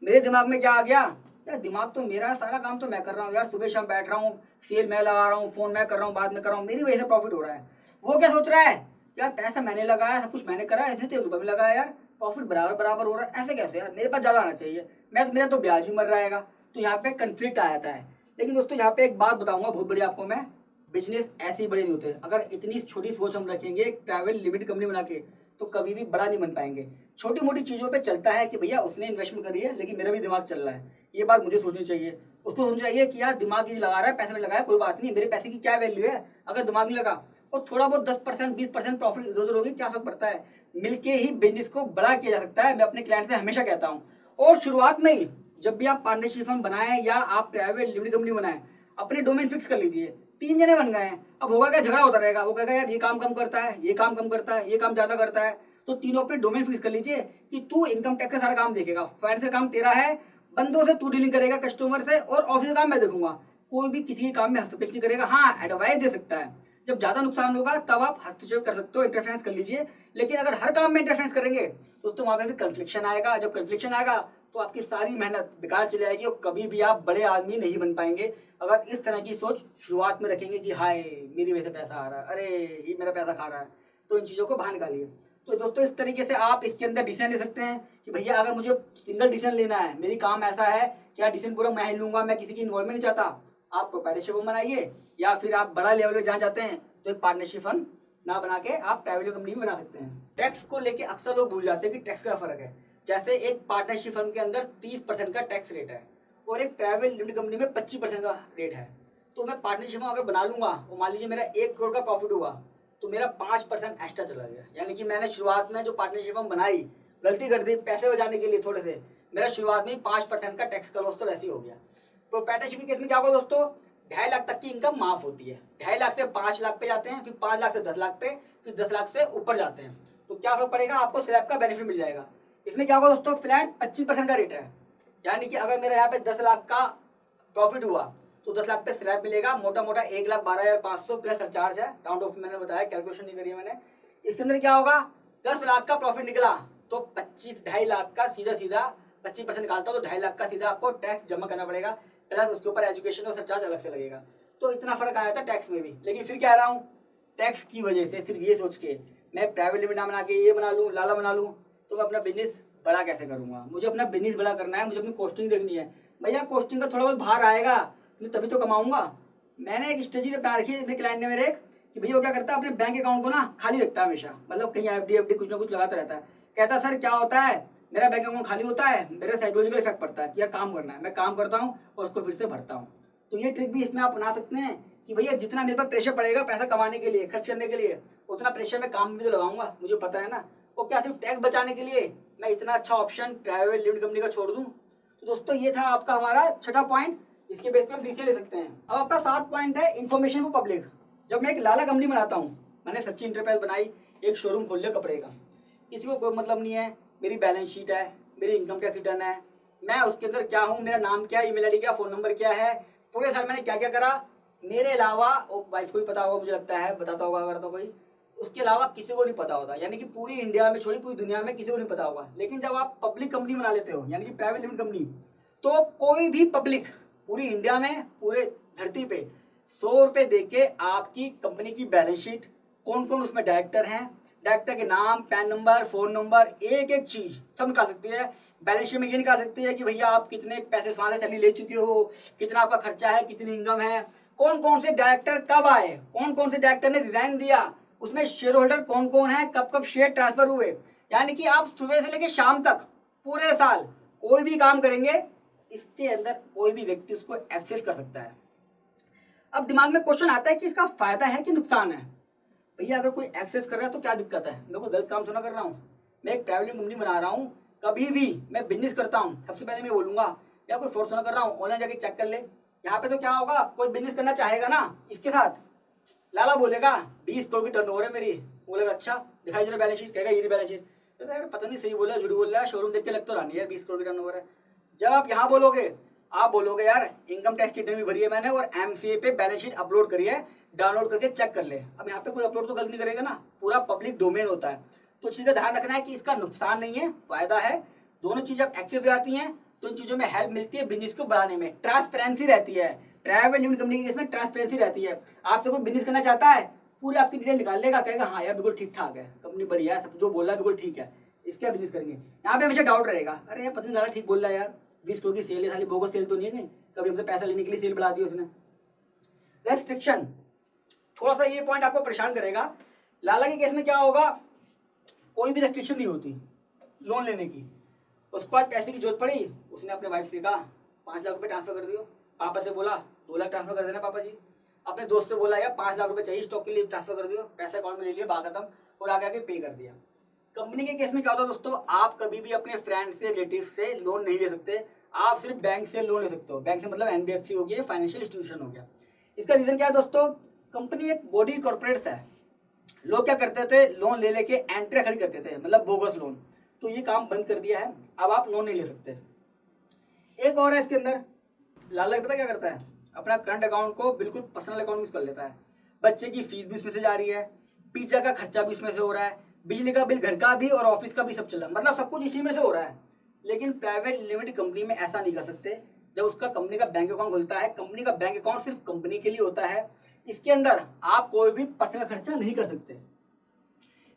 मेरे दिमाग में क्या आ गया, यार दिमाग तो मेरा है, सारा काम तो मैं कर रहा हूँ यार, सुबह शाम बैठ रहा हूँ, सेल मैं लगा रहा हूँ, फोन मैं कर रहा हूँ, बाद में कर रहा हूँ, मेरी वजह से प्रॉफिट हो रहा है। वो क्या सोच रहा है, यार पैसा मैंने लगाया, सब कुछ मैंने करा, इसने तो 1 रुपये में लगाया यार, प्रॉफिट बराबर हो रहा है, ऐसे कैसे यार, मेरे पास ज़्यादा आना चाहिए, मेरा तो ब्याज भी मर रहेगा। तो यहाँ पे कन्फ्लिक्ट आ जाता है। लेकिन दोस्तों यहाँ पे एक बात बताऊंगा बहुत बड़ी आपको मैं, बिजनेस ऐसे ही बड़े नहीं होते। अगर इतनी छोटी सोच हम रखेंगे एक प्राइवेट लिमिटेड कंपनी बना के, तो कभी भी बड़ा नहीं बन पाएंगे। छोटी मोटी चीज़ों पे चलता है कि भैया उसने इन्वेस्टमेंट करी है, लेकिन मेरा भी दिमाग चल रहा है, ये बात मुझे सोचनी चाहिए। उसको सोचना चाहिए कि यार दिमाग ये लगा रहा है, पैसे में लगाया, कोई बात नहीं, मेरे पैसे की क्या वैल्यू है अगर दिमाग नहीं लगा। और थोड़ा बहुत 10% 20% प्रॉफिट इधर उधर होगी, क्या फर्क पड़ता है, मिलके ही बिजनेस को बड़ा किया जा सकता है। मैं अपने क्लाइंट से हमेशा कहता हूँ। और शुरुआत में ही जब भी आप पार्टनरशिप फर्म बनाएं या आप प्राइवेट लिमिटेड कंपनी बनाएं, अपने डोमेन फिक्स कर लीजिए। 3 जने बन गए हैं, अब होगा क्या, झगड़ा होता रहेगा। वो कहेगा यार ये काम कम करता है, ये काम कम करता है, ये काम ज्यादा करता है। तो तीनों अपने डोमेन फिक्स कर लीजिए कि तू इनकम टैक्स का सारा काम देखेगा, फाइनेंस का काम तेरा है, बंदों से तू डीलिंग करेगा, कस्टमर से, और ऑफिस का काम मैं देखूंगा। कोई भी किसी के काम में हस्तक्षेप नहीं करेगा। हाँ, एडवाइस दे सकता है, जब ज्यादा नुकसान होगा तब आप हस्तक्षेप कर सकते हो, इंटरफेरेंस कर लीजिए। लेकिन अगर हर काम में इंटरफेरेंस करेंगे दोस्तों, वहां पे फिर कन्फ्लिक्शन आएगा। जब कन्फ्लिक्शन आएगा तो आपकी सारी मेहनत बेकार चली जाएगी और कभी भी आप बड़े आदमी नहीं बन पाएंगे। अगर इस तरह की सोच शुरुआत में रखेंगे कि हाय मेरी वजह से पैसा आ रहा है, अरे ये मेरा पैसा खा रहा है, तो इन चीज़ों को बाहर निकालिए। तो दोस्तों इस तरीके से आप इसके अंदर डिसीजन ले सकते हैं कि भैया अगर मुझे सिंगल डिसीजन लेना है, मेरी काम ऐसा है क्या डिसीजन पूरा मैं ही लूंगा, मैं किसी की इन्वॉल्वमेंट नहीं चाहता, आप प्रोप्राइटरशिप बनाइए। या फिर आप बड़ा लेवल पे जाना चाहते हैं तो एक पार्टनरशिप फंड ना बना के आप प्राइवेट कंपनी भी बना सकते हैं। टैक्स को लेके अक्सर लोग भूल जाते हैं कि टैक्स का फर्क है। जैसे एक पार्टनरशिप फर्म के अंदर 30% का टैक्स रेट है और एक प्राइवेट लिमिटेड कंपनी में 25% का रेट है। तो मैं पार्टनरशिप फर्म अगर बना लूंगा और मान लीजिए मेरा 1 करोड़ का प्रॉफिट हुआ, तो मेरा 5% एक्स्ट्रा चला गया। यानी कि मैंने शुरुआत में जो पार्टनरशिप फर्म बनाई, गलती कर दी पैसे बचाने के लिए थोड़े से, मेरा शुरुआत में 5% का टैक्स का लॉस तो वैसे ही हो गया। प्रोप्राइटरशिप के केस में क्या होगा दोस्तों, 2.5 लाख तक की इनकम माफ होती है। 2.5 लाख से 5 लाख पे जाते हैं, फिर 5 लाख से 10 लाख पे, फिर 10 लाख से ऊपर जाते हैं। तो क्या फर्क पड़ेगा, आपको स्लैब का बेनिफिट मिल जाएगा। इसमें क्या होगा दोस्तों, फ्लैट 25% का रेट है। यानी कि अगर मेरा यहाँ पे 10 लाख का प्रॉफिट हुआ तो 10 लाख पे स्लैब मिलेगा, मोटा मोटा 1,12,500 प्लस सरचार्ज है, राउंड ऑफ मैंने बताया, कैलकुलेशन नहीं करी है मैंने। इसके अंदर क्या होगा, 10 लाख का प्रॉफिट निकला तो 2.5 लाख का सीधा 25% निकालता हो तो 2.5 लाख का सीधा आपको टैक्स जमा करना पड़ेगा, प्लस उसके ऊपर एजुकेशन और सरचार्ज अलग से लगेगा। तो इतना फर्क आया था टैक्स में भी। लेकिन फिर कह रहा हूँ, टैक्स की वजह से सिर्फ ये सोच के मैं प्राइवेट लिमिट ना बना के ये बना लूँ, लाला बना लूँ, तो मैं अपना बिजनेस बड़ा कैसे करूँगा। मुझे अपना बिजनेस बड़ा करना है, मुझे अपनी कॉस्टिंग देखनी है। भैया कॉस्टिंग का थोड़ा बहुत बाहर आएगा मैं तभी तो कमाऊंगा। मैंने एक स्ट्रेटजी अपना रखी है अपने क्लाइंट ने मेरे, कि भैया वो क्या करता है, अपने बैंक अकाउंट को ना खाली रखता है हमेशा, मतलब कहीं एफडी कुछ ना कुछ लगाता रहता है। कहता है सर क्या होता है, मेरा बैंक अकाउंट खाली होता है, मेरा साइकोलॉजिकल इफेक्ट पड़ता है कि यार काम करना है, मैं काम करता हूँ और उसको फिर से भरता हूँ। तो ये ट्रिक भी इसमें आप बना सकते हैं कि भैया जितना मेरे पर प्रेशर पड़ेगा पैसा कमाने के लिए, खर्च करने के लिए, उतना प्रेशर मैं काम में भी तो लगाऊंगा, मुझे पता है ना। वो क्या सिर्फ टैक्स बचाने के लिए मैं इतना अच्छा ऑप्शन प्राइवेट लिमिटेड कंपनी का छोड़ दूँ। तो दोस्तों ये था आपका हमारा छठा पॉइंट, इसके बेस पे हम डिसीजन ले सकते हैं। अब आपका 7 पॉइंट है इन्फॉर्मेशन फॉर पब्लिक। जब मैं एक लाला कंपनी बनाता हूँ, मैंने सच्ची इंटरप्राइज बनाई, एक शोरूम खोल लिया कपड़े का, किसी को कोई मतलब नहीं है, मेरी बैलेंस शीट है, मेरी इनकम टैक्स रिटर्न है, मैं उसके अंदर क्या हूँ, मेरा नाम क्या है, ईमेल आईडी क्या, फोन नंबर क्या है, पूरे साल मैंने क्या क्या करा, मेरे अलावा वाइफ को भी पता होगा, मुझे लगता है बताता होगा अगर तो कोई, उसके अलावा किसी को नहीं पता होता। यानी कि पूरी इंडिया में छोड़ी पूरी दुनिया में किसी को नहीं पता होगा। लेकिन जब आप पब्लिक कंपनी बना लेते हो, यानी कि प्राइवेट लिमिटेड कंपनी, तो कोई भी पब्लिक पूरी इंडिया में, पूरे धरती पे 100 रुपये दे के आपकी कंपनी की बैलेंस शीट, कौन कौन उसमें डायरेक्टर हैं, डायरेक्टर के नाम, पैन नंबर, फोन नंबर, एक एक चीज सब निकाल सकती है। बैलेंस शीट में ये निकाल सकती है कि भैया आप कितने पैसे साल सैलरी ले चुके हो, कितना आपका खर्चा है, कितनी इनकम है, कौन कौन से डायरेक्टर कब आए, कौन कौन से डायरेक्टर ने रिजाइन दिया, उसमें शेयर होल्डर कौन कौन है, कब कब शेयर ट्रांसफर हुए, यानी कि आप सुबह से लेकर शाम तक पूरे साल कोई भी काम करेंगे, इसके अंदर कोई भी व्यक्ति उसको एक्सेस कर सकता है। अब दिमाग में क्वेश्चन आता है कि इसका फायदा है कि नुकसान है। भैया अगर कोई एक्सेस कर रहा है तो क्या दिक्कत है, मैं कोई गलत काम थोड़ा कर रहा हूँ, मैं एक ट्रैवलिंग कंपनी बना रहा हूँ। कभी भी मैं बिजनेस करता हूँ सबसे पहले मैं बोलूंगा या कोई फ्रॉड थोड़ा कर रहा हूँ, ऑनलाइन जाके चेक कर ले। यहाँ पे तो क्या होगा, कोई बिजनेस करना चाहेगा ना, इसके साथ लाला बोलेगा 20 करोड़ की टर्नओवर है मेरी, बोलेगा अच्छा दिखाई जरा बैलेंस शीट, कहेगा ये बैलेंस शीट, तो यार पता नहीं सही बोला झूठ बोल रहा है, शोरूम देख के लग तो रहा नहीं यार 20 करोड़ की टर्नओवर है। जब आप यहाँ बोलोगे, आप बोलोगे यार इनकम टैक्स की रिटर्न भी भरी है मैंने और एमसीए पे बैलेंस शीट अपलोड करी है, डाउनलोड करके चेक कर ले। अब यहाँ पे कोई अपलोड तो गलत नहीं करेगा ना, पूरा पब्लिक डोमेन होता है। तो चीज़ का ध्यान रखना है कि इसका नुकसान नहीं है, फायदा है। दोनों चीज़ अब एक्सेस हो जाती हैं तो इन चीज़ों में हेल्प मिलती है, बिजनेस को बढ़ाने में ट्रांसपेरेंसी रहती है। प्राइवेट लिमिटेड कंपनी के केस में ट्रांसपेरेंसी रहती है। आपसे कोई बिजनेस करना चाहता है, पूरी आपकी डिटेल निकाल लेगा, कहेगा हाँ यार बिल्कुल ठीक ठाक है, कंपनी बढ़िया है, सब जो बोल रहा है बिल्कुल ठीक है, इसके बिजनेस करेंगे। यहाँ पे हमेशा डाउट रहेगा, अरे यार पता नहीं ज़्यादा ठीक बोल रहा है यार, 20 करोड़ की सेल है, खाली बोगस सेल तो नहीं है कहीं, कभी हमसे पैसा लेने के लिए सेल बढ़ा दी उसने। रेस्ट्रिक्शन, थोड़ा सा ये पॉइंट आपको परेशान करेगा। लाला के केस में क्या होगा, कोई भी रेस्ट्रिक्शन नहीं होती लोन लेने की। उसको आज पैसे की जरूरत पड़ी, उसने अपने वाइफ से कहा 5 लाख रुपए ट्रांसफर कर दियो, पापा से बोला 2 लाख ट्रांसफर कर देना पापा जी, अपने दोस्त से बोला यार 5 लाख रुपए चाहिए स्टॉक के लिए ट्रांसफर कर दियो, पैसा अकाउंट में ले लिया, बात खत्म, और आगे आके पे कर दिया। कंपनी के केस में क्या होता है दोस्तों, आप कभी भी अपने फ्रेंड से रिलेटिव से लोन नहीं ले सकते, आप सिर्फ बैंक से लोन ले सकते हो। बैंक से मतलब एनबीएफसी हो गया, फाइनेंशियल इंस्टीट्यूशन हो गया। इसका रीजन क्या है दोस्तों, कंपनी एक बॉडी कॉर्पोरेट्स है। लोग क्या करते थे, लोन ले लेके एंट्री खड़ी करते थे, मतलब बोगस लोन, तो ये काम बंद कर दिया है, अब आप लोन नहीं ले सकते। एक और है इसके अंदर, लाला पता क्या करता है, अपना करंट अकाउंट को बिल्कुल पर्सनल अकाउंट यूज कर लेता है। बच्चे की फीस भी उसमें से जा रही है, पिज्जा का खर्चा भी उसमें से हो रहा है, बिजली का बिल घर का भी और ऑफिस का भी सब चल रहा है, मतलब सब कुछ इसी में से हो रहा है। लेकिन प्राइवेट लिमिटेड कंपनी में ऐसा नहीं कर सकते। जब उसका कंपनी का बैंक अकाउंट खुलता है, कंपनी का बैंक अकाउंट सिर्फ कंपनी के लिए होता है, इसके अंदर आप कोई भी पर्सनल खर्चा नहीं कर सकते।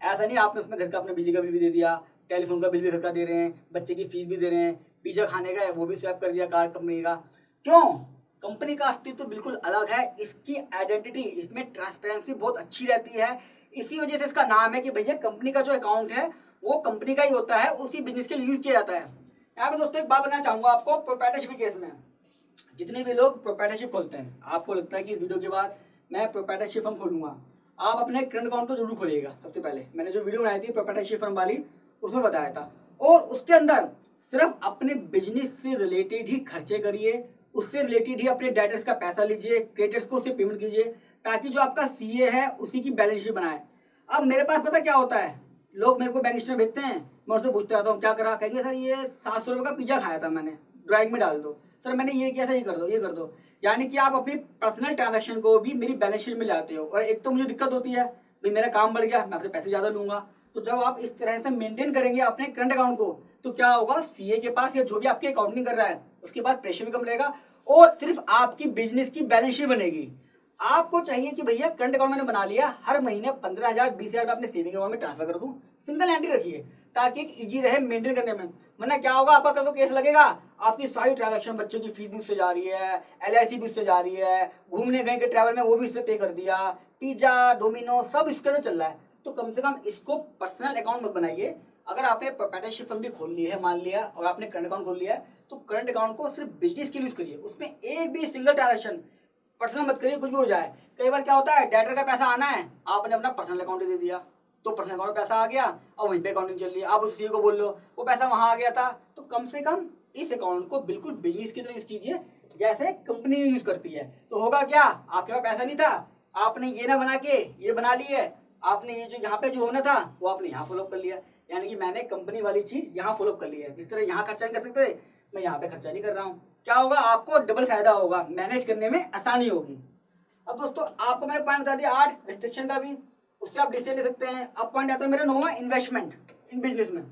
ऐसा नहीं आपने उसमें घर का अपने बिजली का बिल भी दे दिया, टेलीफोन का बिल भी घर का दे रहे हैं, बच्चे की फीस भी दे रहे हैं, पिज्जा खाने का है वो भी स्वैप कर दिया कार कंपनी का। क्यों, कंपनी का अस्तित्व बिल्कुल अलग है, इसकी आइडेंटिटी, इसमें ट्रांसपेरेंसी बहुत अच्छी रहती है। इसी वजह से इसका नाम है कि भैया कंपनी का जो अकाउंट है वो कंपनी का ही होता है, उसी बिजनेस के लिए यूज किया जाता है। यहाँ पे दोस्तों एक बात बताना चाहूंगा आपको, प्रोप्राइटरशिप केस में जितने भी लोग प्रोप्राइटरशिप खोलते हैं, आपको लगता है कि इस वीडियो के बाद मैं प्रोप्राइटरशिप फर्म खोलूंगा, आप अपने करंट अकाउंट तो जरूर खोलिएगा। सबसे पहले मैंने जो वीडियो बनाई थी प्रोप्राइटरशिप फर्म वाली, उसमें बताया था, और उसके अंदर सिर्फ अपने बिजनेस से रिलेटेड ही खर्चे करिए, उससे रिलेटेड ही अपने डेटर्स का पैसा लीजिए, क्रेडिटर्स को उससे पेमेंट कीजिए, ताकि जो आपका सीए है उसी की बैलेंस शीट बनाए। अब मेरे पास पता क्या होता है, लोग मेरे को बैंक स्टेटमेंट भेजते हैं, मैं उनसे पूछता रहता हूँ क्या करा, कहेंगे सर ये 700 रुपये का पिज्जा खाया था मैंने, ड्राइंग में डाल दो, सर मैंने ये किया था, ये कर दो ये कर दो। यानी कि आप अपनी पर्सनल ट्रांजैक्शन को भी मेरी बैलेंस शीट में लाते हो। और एक तो मुझे दिक्कत होती है, भाई मेरा काम बढ़ गया, मैं आपसे पैसे ज़्यादा लूंगा, तो जब आप इस तरह से मेंटेन करेंगे अपने करंट अकाउंट को, तो क्या होगा, सीए के पास या जो भी आपकी अकाउंटिंग कर रहा है उसके पास प्रेशर भी कम रहेगा, और सिर्फ आपकी बिजनेस की बैलेंस शीट बनेगी। आपको चाहिए कि भैया करंट अकाउंट मैंने बना लिया, हर महीने 15,000 20,000 में अपने सेविंग अकाउंट में ट्रांसफर कर दूं, सिंगल एंट्री रखिए, ताकि एक इजी रहे मेंटेन करने में। वरना क्या होगा, आपका कल को केस लगेगा, आपकी सारी ट्रांजैक्शन, बच्चों की फीस भी उससे जा रही है, एलआईसी भी उससे जा रही है, घूमने गए के ट्रैवल में वो भी उससे पे कर दिया, पिज्जा डोमिनो सब इसके अंदर चल रहा है। तो कम से कम इसको पर्सनल अकाउंट मत बनाइए। अगर आपने प्रोप्राइटरशिप फर्म भी खोल ली है मान लिया, और आपने करंट अकाउंट खोल लिया है, तो करंट अकाउंट को सिर्फ बिजनेस के लिए यूज करिए, उसमें एक भी सिंगल ट्रांजैक्शन पर्सनल मत करिए, कुछ भी हो जाए। कई बार क्या होता है, डेटर का पैसा आना है, आपने अपना पर्सनल अकाउंट दे दिया, तो पर्सनल अकाउंट में पैसा आ गया और वहीं पे अकाउंटिंग चल रही है, आप उस सीए को बोल लो वो पैसा वहां आ गया था। तो कम से कम इस अकाउंट को बिल्कुल बिजनेस की तरह यूज कीजिए, जैसे कंपनी यूज करती है। तो होगा क्या, आपके पास पैसा नहीं था, आपने ये ना बना के ये बना ली है, आपने ये जो यहाँ पे जो होना था वो आपने यहाँ फॉलोअप कर लिया, यानी कि मैंने कंपनी वाली चीज यहाँ फॉलोअप कर ली है। जिस तरह यहाँ खर्चा नहीं कर सकते, मैं यहाँ पे खर्चा नहीं कर रहा हूँ। क्या होगा, आपको डबल फायदा होगा, मैनेज करने में आसानी होगी। अब दोस्तों आपको मैंने पॉइंट बता दिया 8 रिस्ट्रिक्शन का भी, उससे आप डिसीजन ले सकते हैं। अब पॉइंट आता है मेरा 9वां, इन्वेस्टमेंट इन बिजनेस में।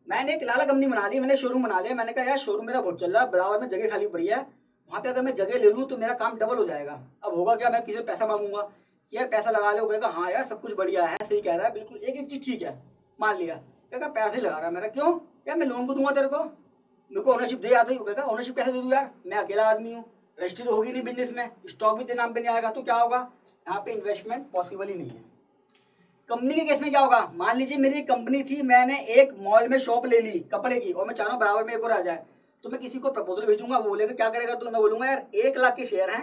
मैंने एक लाला कंपनी बना ली, मैंने शोरूम बना लिया, मैंने कहा यार शोरूम मेरा बहुत चल रहा है, बराबर में जगह खाली पड़ी है, वहाँ पे अगर मैं जगह ले लूँ तो मेरा काम डबल हो जाएगा। अब होगा क्या, मैं किसी से पैसा मांगूंगा कि यार पैसा लगा लो, कहेगा हाँ यार सब कुछ बढ़िया है, सही कह रहा है, बिल्कुल एक एक चीज ठीक है, मान लिया, कहेगा पैसे ही लगा रहा है मेरा, क्यों यार मैं लोन को दूंगा तेरे को, मेरे को ओनरशिप दे आता है, कहेगा ओनरशिप कैसे दे दूँ यार, मैं अकेला आदमी हूँ, रजिस्ट्री तो होगी नहीं बिजनेस में, स्टॉक भी तेरे नाम पे नहीं आएगा, तो क्या होगा, यहाँ पे इन्वेस्टमेंट पॉसिबल ही नहीं है। कंपनी के केस में क्या होगा, मान लीजिए मेरी कंपनी थी, मैंने एक मॉल में शॉप ले ली कपड़े की और मैं चाह रहा हूँ बराबर में एक और आ जाए, तो मैं किसी को प्रपोजल भेजूंगा, वो बोलेगा क्या करेगा, तो मैं बोलूंगा यार 1 लाख के शेयर हैं,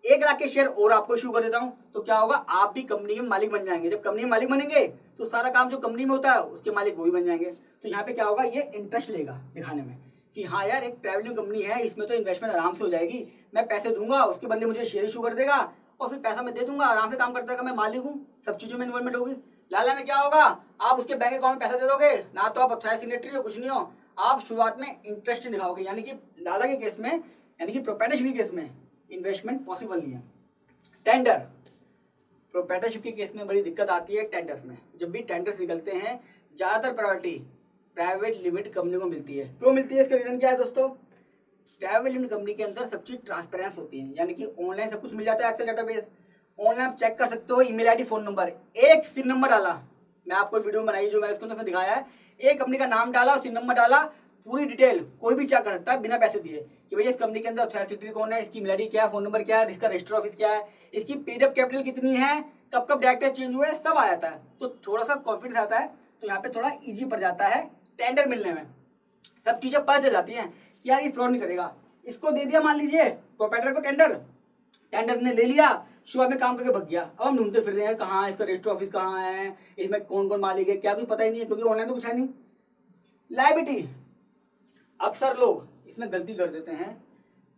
1 लाख के शेयर और आपको इशू कर देता हूँ, तो क्या होगा, आप भी कंपनी के मालिक बन जाएंगे। जब कंपनी में मालिक बनेंगे तो सारा काम जो कंपनी में होता है उसके मालिक वो भी बन जाएंगे। तो यहाँ पे क्या होगा, ये इंटरेस्ट लेगा दिखाने में कि हाँ यार एक प्राइवेट कंपनी है, इसमें तो इन्वेस्टमेंट आराम से हो जाएगी, मैं पैसे दूंगा उसके बदले मुझे शेयर इशू कर देगा और फिर पैसा मैं दे दूंगा, आराम से काम करता है, मैं मालिक हूँ, सब चीजों में इन्वॉल्वमेंट होगी। लाला में क्या होगा, आप उसके बैंक अकाउंट में पैसा दे दोगे ना, तो आप अथॉराइज्ड सिग्नेटरी हो, कुछ नहीं हो, आप शुरुआत में इंटरेस्ट दिखाओगे। यानी कि लाला के केस में, यानी कि प्रोप्राइटरशिप के केस में इन्वेस्टमेंट पॉसिबल नहीं है। टेंडर, प्रोप्राइटरशिप के केस में बड़ी दिक्कत आती है टेंडर्स में। जब भी टेंडर्स निकलते हैं ज्यादातर प्रायोरिटी प्राइवेट लिमिटेड कंपनी को मिलती है। क्यों मिलती है, इसका रीजन क्या है दोस्तों, प्राइवेट लिमिटेड कंपनी के अंदर सब चीज ट्रांसपेरेंस होती है, यानी कि ऑनलाइन सब कुछ मिल जाता है, एक्सेल डेटाबेस, ऑनलाइन आप चेक कर सकते हो, ईमेल आईडी, फोन नंबर, एक सिन नंबर डाला, मैं आपको वीडियो बनाई जो मैंने इसको अंदर दिखाया है, एक कंपनी का नाम डाला, सिन नंबर डाला, पूरी डिटेल कोई भी चेक कर सकता है बिना पैसे दिए कि भैया इस कंपनी के अंदर सेक्रेटरी कौन है, इसकी ईमेल आईडी क्या है, फोन नंबर क्या है, इसका रजिस्टर ऑफिस क्या है, इसकी पेड अप कैपिटल कितनी है, कब कब डायरेक्टर चेंज हुए, सब आ जाता है। तो थोड़ा सा कॉन्फिडेंस आता है, तो यहाँ पे थोड़ा इजी पड़ जाता है टेंडर मिलने में, सब चीजें पता चल जाती हैं कि यार ये फ्रॉड नहीं करेगा। इसको दे दिया मान लीजिए प्रोप्राइटर को टेंडर, टेंडर ने ले लिया, शुरुआत में काम करके भग गया, अब हम ढूंढते फिर रहे हैं कहाँ है इसका रजिस्टर ऑफिस, कहाँ है, इसमें कौन कौन मालिक है, क्या कुछ पता ही नहीं है, क्योंकि ऑनलाइन तो कुछ है नहीं। लायबिलिटी, अक्सर लोग इसमें गलती कर देते हैं,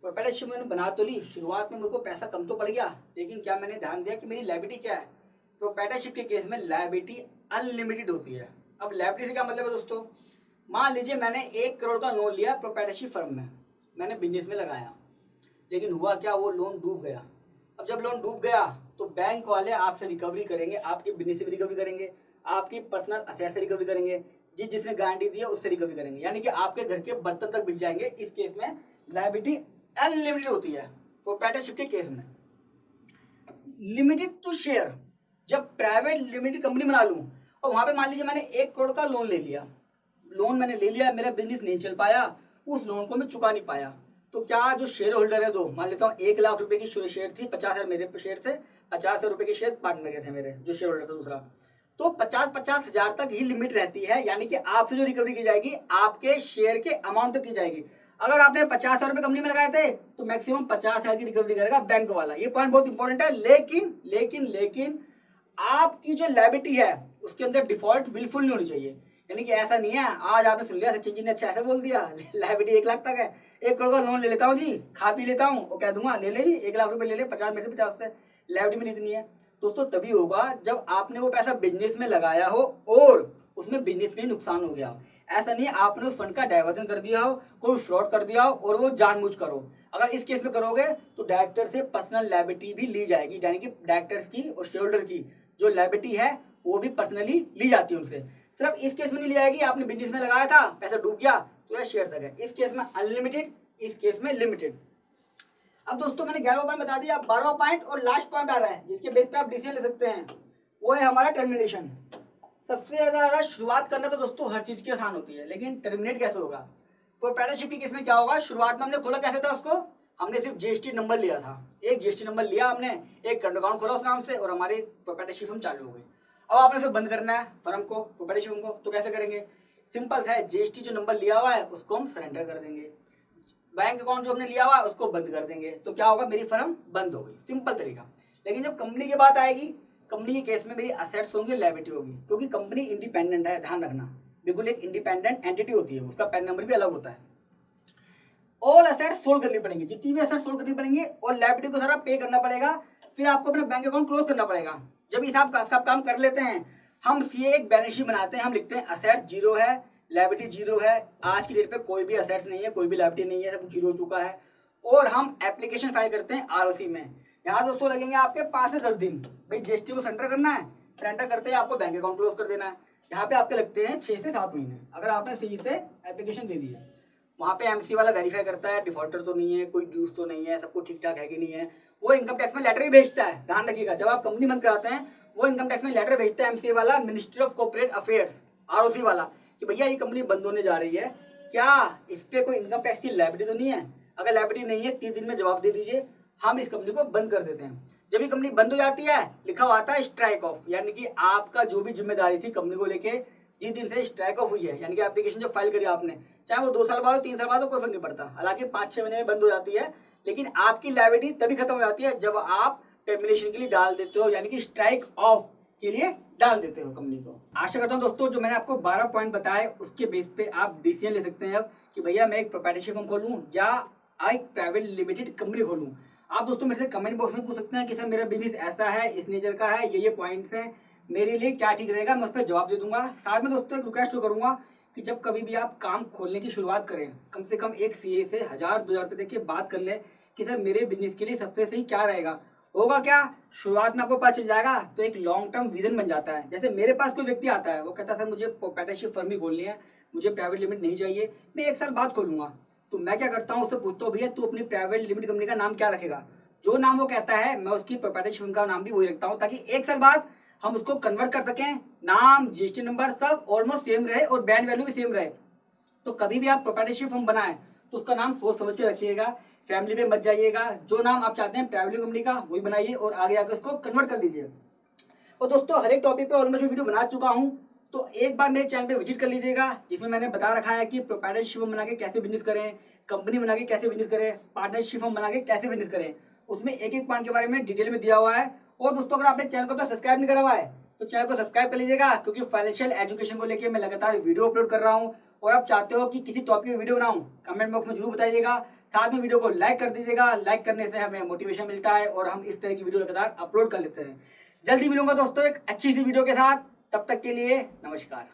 प्रोप्राइटरशिप मैंने बना तो ली, शुरुआत में मेरे को पैसा कम तो पड़ गया, लेकिन क्या मैंने ध्यान दिया कि मेरी लायबिलिटी क्या है। प्रोप्राइटरशिप के केस में लायबिलिटी अनलिमिटेड होती है। अब लायबिलिटी से क्या मतलब है दोस्तों, मान लीजिए मैंने 1 करोड़ का लोन लिया प्रोप्राइटरशिप फर्म में, मैंने बिजनेस में लगाया, लेकिन हुआ क्या, वो लोन डूब गया। अब जब लोन डूब गया तो बैंक वाले आपसे रिकवरी करेंगे, आपके बिजनेस से भी रिकवरी करेंगे, आपकी पर्सनल असेट से रिकवरी करेंगे, जिसने गारंटी दी है उससे रिकवरी करेंगे, यानी कि आपके घर के बर्तन तक बिक जाएंगे। इस केस में लायबिलिटी अनलिमिटेड होती है प्रोप्राइटरशिप के केस में। लिमिटेड टू शेयर, जब प्राइवेट लिमिटेड कंपनी बना लूं और वहां पे मान लीजिए मैंने 1 करोड़ का लोन ले लिया, लोन मैंने ले लिया, मेरा बिजनेस नहीं चल पाया, उस लोन को मैं चुका नहीं पाया, तो क्या जो शेयर होल्डर है, दो मान लेता हूँ 1 लाख रुपए की शेयर थी, 50,000 मेरे शेयर थे, 50,000 रुपए के शेयर पार्टनर के थे मेरे, जो शेयर होल्डर था दूसरा, तो 50,000 तक ही लिमिट रहती है, यानी कि आपसे जो रिकवरी की जाएगी आपके शेयर के अमाउंट तक की जाएगी। अगर आपने 50,000 रुपए कंपनी में लगाए थे तो मैक्सिमम 50,000 की रिकवरी करेगा बैंक वाला, ये पॉइंट बहुत इंपॉर्टेंट है। लेकिन लेकिन लेकिन आपकी जो लायबिलिटी है उसके अंदर डिफॉल्ट बिल्कुल नहीं होनी चाहिए, यानी कि ऐसा नहीं है आज आपने सुन लिया सचिन जी ने अच्छा ऐसे बोल दिया लायबिलिटी 1 लाख तक है, 1 करोड़ का लोन ले लेता हूँ जी, खा पी लेता हूँ, और कह दूंगा ले ले जी 1 लाख रुपए ले ले, 50 में से 50 से लायबिलिटी में इतनी है। दोस्तों तभी होगा जब आपने वो पैसा बिजनेस में लगाया हो और उसमें बिजनेस में नुकसान हो गया हो। ऐसा नहीं है आपने उस फंड का डाइवर्जन कर दिया हो, कोई फ्रॉड कर दिया हो और वो जानबूझ करो। अगर इस केस में करोगे तो डायरेक्टर से पर्सनल लायबिलिटी भी ली जाएगी, यानी कि डायरेक्टर्स की और शेयर होल्डर की जो लायबिलिटी है वो भी पर्सनली ली जाती है उनसे। सिर्फ इस केस में नहीं ली जाएगी, आपने बिजनेस में लगाया था, पैसा डूब गया तो यह शेयर तक है। इस केस में अनलिमिटेड, इस केस में लिमिटेड। अब दोस्तों मैंने 11वां पॉइंट बता दिया, 12वां पॉइंट और लास्ट पॉइंट आ रहा है जिसके बेस पे आप डिसीजन ले सकते हैं, वो है हमारा टर्मिनेशन। सबसे ज्यादा शुरुआत करना तो दोस्तों हर चीज की आसान होती है, लेकिन टर्मिनेट कैसे होगा। प्रोप्राइटरशिप की केस में क्या होगा, शुरुआत में हमने खोला कैसे था उसको, हमने सिर्फ जीएसटी नंबर लिया था, एक जीएसटी नंबर लिया हमने, एक करंट अकाउंट खोला उस नाम से और हमारी प्रोप्राइटरशिप हम चालू हो गई। अब आपने उसे बंद करना है फर्म को, प्रोप्राइटरशिप को, तो कैसे करेंगे, सिंपल है, जीएसटी जो नंबर लिया हुआ है उसको हम सरेंडर कर देंगे, बैंक अकाउंट जो हमने लिया हुआ है उसको बंद कर देंगे, तो क्या होगा, मेरी फर्म बंद हो गई, सिंपल तरीका। लेकिन जब कंपनी की बात आएगी, कंपनी के केस में मेरी असेट्स होंगी, लायबिलिटी होगी, क्योंकि कंपनी इंडिपेंडेंट है, ध्यान रखना, बिल्कुल एक इंडिपेंडेंट एंटिटी होती है, उसका पैन नंबर भी अलग होता है। ऑल असेट्स सोल्व करनी पड़ेंगी, जितनी भी असेट्स सोल्व करनी पड़ेंगी और लायबिलिटी को सारा पे करना पड़ेगा, फिर आपको अपना बैंक अकाउंट क्लोज करना पड़ेगा। जब ये सब काम कर लेते हैं हम सीए एक बैलेंस शीट बनाते हैं, हम लिखते हैं असेट्स 0 है, लायबिलिटी 0 है, आज की डेट पे कोई भी असेट्स नहीं है, कोई भी लायबिलिटी नहीं है, सब 0 हो चुका है, और हम एप्लीकेशन फाइल करते हैं आरओसी में। यहाँ दोस्तों लगेंगे आपके 5 से 10 दिन, भाई जीएसटी को सेंटर करना है, सेंटर करते हैं आपको बैंक अकाउंट क्लोज कर देना है, यहाँ पे आपके लगते हैं 6 से 7 महीने। अगर आपने सही से एप्लीकेशन दे दी है, वहाँ पे एमसी वाला वेरीफाई करता है डिफॉल्टर तो नहीं है, कोई ड्यूज तो नहीं है, सब कुछ ठीक ठाक है कि नहीं है, वो इनकम टैक्स में लेटर भी भेजता है। ध्यान रखिएगा, जब आप कंपनी बंद कराते हैं वो इनकम टैक्स में लेटर भेजता है एमसी वाला, ministry of corporate affairs, ROC वाला, कि भैया ये कंपनी बंद होने जा रही है, क्या इस पे कोई इनकम टैक्स की लायबिलिटी तो नहीं है, अगर लायबिलिटी नहीं है 30 दिन में जवाब दे दीजिए, हम इस कंपनी को बंद कर देते हैं। जब भी कंपनी बंद हो जाती है लिखा हुआ आता है स्ट्राइक ऑफ, यानी कि आपका जो भी जिम्मेदारी थी कंपनी को लेके जिस दिन से स्ट्राइक ऑफ हुई है, यानी कि एप्लीकेशन जो फाइल करी आपने, चाहे वो 2 साल बाद हो 3 साल बाद हो, कोई फर्क नहीं पड़ता। हालांकि 5-6 महीने में बंद हो जाती है, लेकिन आपकी लायबिलिटी तभी खत्म हो जाती है जब आप टर्मिनेशन के लिए डाल देते हो, यानी कि स्ट्राइक ऑफ के लिए डाल देते हो कंपनी को। आशा करता हूं दोस्तों जो मैंने आपको 12 पॉइंट बताए उसके बेस पे आप डिसीजन ले सकते हैं अब कि भैया मैं एक प्रोप्राइटरशिप फर्म खोलूं या एक प्राइवेट लिमिटेड कंपनी खोलूं। आप दोस्तों मेरे से कमेंट बॉक्स में पूछ सकते हैं कि सर मेरा बिजनेस ऐसा है, इस नेचर का है, ये पॉइंट्स हैं, मेरे लिए क्या ठीक रहेगा, मैं उस पर जवाब दे दूंगा। साथ में दोस्तों एक रिक्वेस्ट करूंगा कि जब कभी भी आप काम खोलने की शुरुआत करें, कम से कम एक सीए से 1000-2000 रुपये देख के बात कर लें कि सर मेरे बिजनेस के लिए सबसे सही क्या रहेगा। होगा क्या, शुरुआत में आपको पता चल जाएगा तो एक लॉन्ग टर्म विजन बन जाता है। जैसे मेरे पास कोई व्यक्ति आता है, वो कहता है सर मुझे प्रोप्राइटरशिप फर्म ही खोलनी है, मुझे प्राइवेट लिमिट नहीं चाहिए, मैं 1 साल बाद खोलूंगा। तो मैं क्या करता हूँ, उससे पूछता हूँ भैया तू अपनी प्राइवेट लिमिटेड कंपनी का नाम क्या रखेगा। जो नाम वो कहता है मैं उसकी प्रोप्राइटरशिप फर्म का नाम भी वही रखता हूँ, ताकि 1 साल बाद हम उसको कन्वर्ट कर सकें, नाम जीएसटी नंबर सब ऑलमोस्ट सेम रहे और ब्रांड वैल्यू भी सेम रहे। तो कभी भी आप प्रोप्राइटरशिप फर्म बनाएं तो उसका नाम सोच समझ के रखिएगा, फैमिली पे मत जाइएगा। जो नाम आप चाहते हैं प्राइवेट कंपनी का वही बनाइए और आगे आकर उसको कन्वर्ट कर लीजिए। और दोस्तों हर एक टॉपिक पे ऑलमोस्ट वीडियो बना चुका हूँ, तो एक बार मेरे चैनल पे विजिट कर लीजिएगा, जिसमें मैंने बता रखा है कि प्रोप्राइटरशिप फर्म बना के कैसे बिजनेस करें, कंपनी बना के कैसे बिजनेस करें, पार्टनरशिप फर्म बना के कैसे बिजनेस करें। उसमें एक पॉइंट के बारे में डिटेल में दिया हुआ है। और दोस्तों अगर आपने चैनल को अपना सब्सक्राइब नहीं करा हुआ है तो चैनल को सब्सक्राइब कर लीजिएगा, क्योंकि फाइनेंशियल एजुकेशन को लेकर मैं लगातार वीडियो अपलोड कर रहा हूँ। और आप चाहते हो कि किसी टॉपिक में वीडियो बनाऊं, कमेंट बॉक्स में जरूर बताइएगा। साथ में वीडियो को लाइक कर दीजिएगा, लाइक करने से हमें मोटिवेशन मिलता है और हम इस तरह की वीडियो लगातार अपलोड कर लेते हैं। जल्दी मिलूंगा दोस्तों एक अच्छी सी वीडियो के साथ, तब तक के लिए नमस्कार।